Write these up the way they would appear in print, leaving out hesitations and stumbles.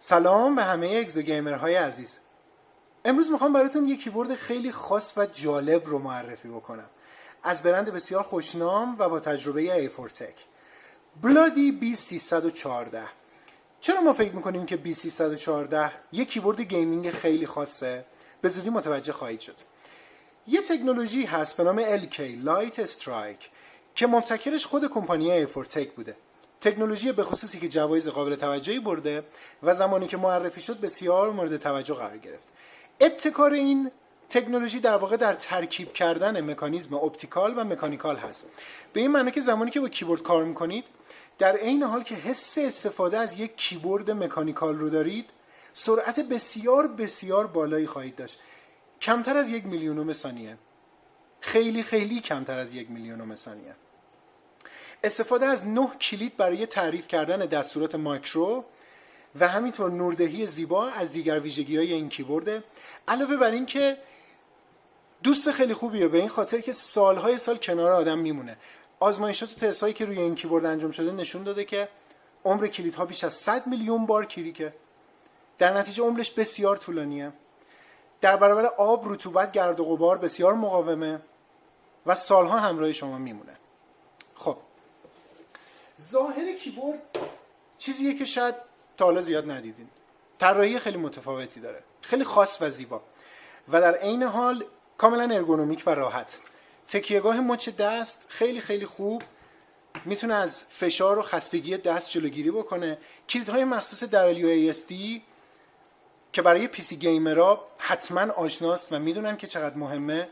سلام به همه اگزوگیمرهای عزیز. امروز میخوام براتون یک کیبورد خیلی خاص و جالب رو معرفی بکنم از برند بسیار خوشنام و با تجربه ایفورتک، بلادی B314. چرا ما فکر میکنیم که B314 یک کیبورد گیمینگ خیلی خاصه؟ به زودی متوجه خواهید شد. یه تکنولوژی هست به نام LK لایت استرایک که مبتکرش خود کمپانی ایفورتک بوده. تکنولوژی به خصوصی که جوایز قابل توجهی برده و زمانی که معرفی شد بسیار مورد توجه قرار گرفت. ابتکار این تکنولوژی در واقع در ترکیب کردن مکانیزم اپتیکال و مکانیکال هست. به این معنی که زمانی که با کیبورد کار میکنید در عین حال که حس استفاده از یک کیبورد مکانیکال رو دارید، سرعت بسیار بسیار بالایی خواهید داشت. کمتر از 1 میلیونم ثانیه. خیلی خیلی کمتر از 1 میلیونم ثانیه. استفاده از 9 کلید برای تعریف کردن دستورات ماکرو و همینطور نوردهی زیبا از دیگر ویژگی‌های این کیبورد. علاوه بر این که دوست خیلی خوبیه، به این خاطر که سالهای سال کنار آدم میمونه. آزمایشات و تست‌هایی که روی این کیبورد انجام شده نشون داده که عمر کلیدها بیش از 100 میلیون بار کلیکه. در نتیجه عمرش بسیار طولانیه. در برابر آب، رطوبت، گرد و غبار بسیار مقاومه و سالها همراه شما میمونه. خب ظاهر کیبورد چیزیه که شاید تا حالا زیاد ندیدین. طراحی خیلی متفاوتی داره، خیلی خاص و زیبا و در عین حال کاملا ارگونومیک و راحت. تکیهگاه مچ دست خیلی خیلی خوب، میتونه از فشار و خستگی دست جلوگیری بکنه. کلیدهای مخصوص WASD که برای PC گیمرها حتما آشناست و میدونن که چقدر مهمه،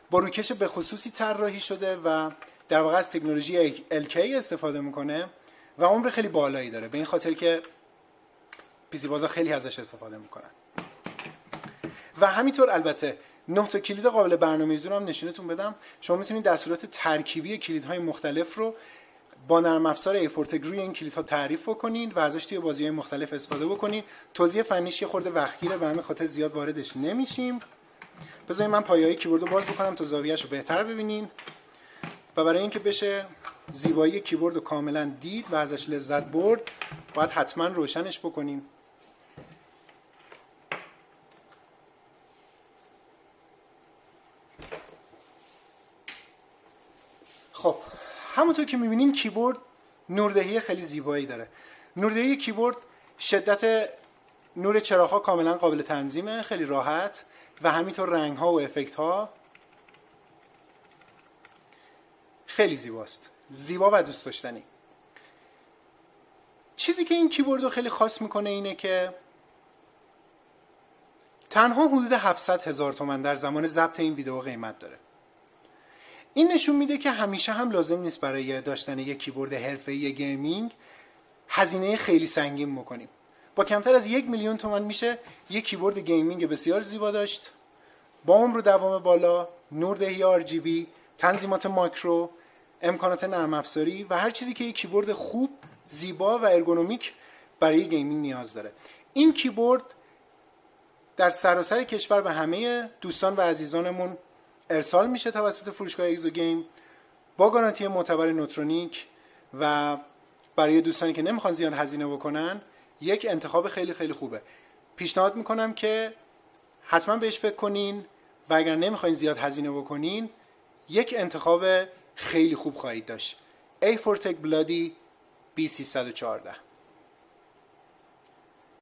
با روکش به خصوصی طراحی شده و در واقع از تکنولوژی LK استفاده میکنه و عمر خیلی بالایی داره، به این خاطر که پیسی بازا خیلی ازش استفاده میکنن. و همینطور البته 9 تا کلید قابل برنامه‌ریزی رو هم نشونتون بدم. شما میتونید دستورات ترکیبی کلیدهای مختلف رو با نرم افزار ایفورتک روی این کلیدها تعریف بکنین و ازش توی بازی‌های مختلف استفاده بکنین. توضیح فنیش یه خورده وقتگیره و همین خاطر زیاد واردش نمیشیم. بذارید من پایه‌های کیبورد رو باز بکنم تا زاویه‌اش رو بهتر ببینین. و برای اینکه بشه زیبایی کیبورد رو کاملا دید و ازش لذت برد، باید حتما روشنش بکنیم. خب همونطور که میبینین کیبورد نوردهی خیلی زیبایی داره. نوردهی کیبورد، شدت نور چراغ‌ها کاملا قابل تنظیمه، خیلی راحت و همینطور رنگ‌ها و افکت‌ها خیلی زیباست، زیبا و دوست داشتنی. چیزی که این کیبورد رو خیلی خاص میکنه اینه که تنها حدود 700,000 تومان در زمان ضبط این ویدیو قیمت داره. این نشون میده که همیشه هم لازم نیست برای داشتن یک کیبورد حرفه‌ای گیمینگ هزینه خیلی سنگین بکنیم. با کمتر از 1 میلیون تومان میشه یک کیبورد گیمینگ بسیار زیبا داشت، با عمر و دوام بالا، نوردهی RGB، تنظیمات ماکرو، امکانات نرم افزاری و هر چیزی که یک کیبورد خوب، زیبا و ارگونومیک برای گیمینگ نیاز داره. این کیبورد در سراسر کشور به همه دوستان و عزیزانمون ارسال میشه توسط فروشگاه اگزوگیم با گارانتی معتبر نوترونیک و برای دوستانی که نمیخوان زیاد هزینه بکنن یک انتخاب خیلی خیلی خوبه. پیشنهاد میکنم که حتما بهش فکر کنین و اگر نمیخواین زیاد هزینه بکنین یک انتخاب خیلی خوب خواهید داشت. ایفورتک بلادی B314.